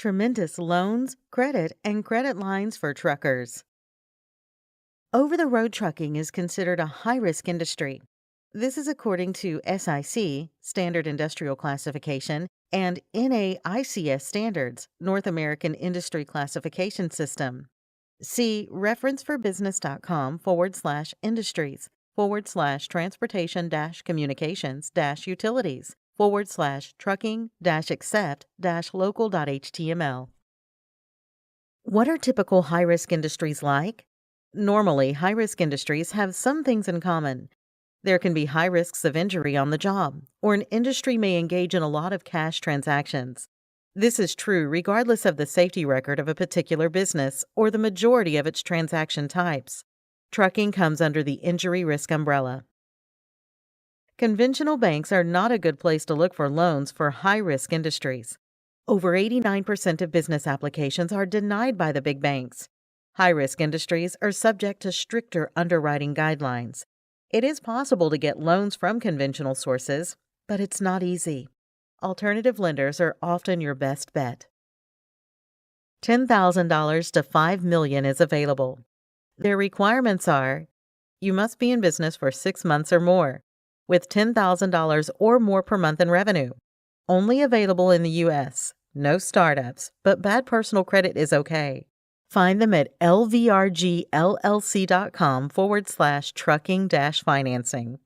Tremendous loans, credit, and credit lines for truckers. Over-the-road trucking is considered a high-risk industry. This is according to SIC, Standard Industrial Classification, and NAICS Standards, North American Industry Classification System. See reference for business.com/industries/transportation-communications-utilities/trucking-accept-local.html. What are typical high-risk industries like? Normally, high-risk industries have some things in common. There can be high risks of injury on the job, or an industry may engage in a lot of cash transactions. This is true regardless of the safety record of a particular business or the majority of its transaction types. Trucking comes under the injury risk umbrella. Conventional banks are not a good place to look for loans for high-risk industries. Over 89% of business applications are denied by the big banks. High-risk industries are subject to stricter underwriting guidelines. It is possible to get loans from conventional sources, but it's not easy. Alternative lenders are often your best bet. $10,000 to $5 million is available. Their requirements are: you must be in business for 6 months or more, with $10,000 or more per month in revenue. Only available in the U.S. No startups, but bad personal credit is okay. Find them at lvrgllc.com/trucking-financing.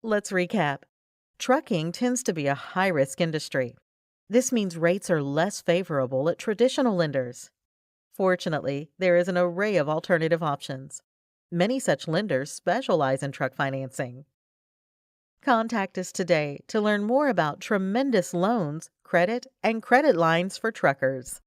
Let's recap. Trucking tends to be a high-risk industry. This means rates are less favorable at traditional lenders. Fortunately, there is an array of alternative options. Many such lenders specialize in truck financing. Contact us today to learn more about tremendous loans, credit, and credit lines for truckers.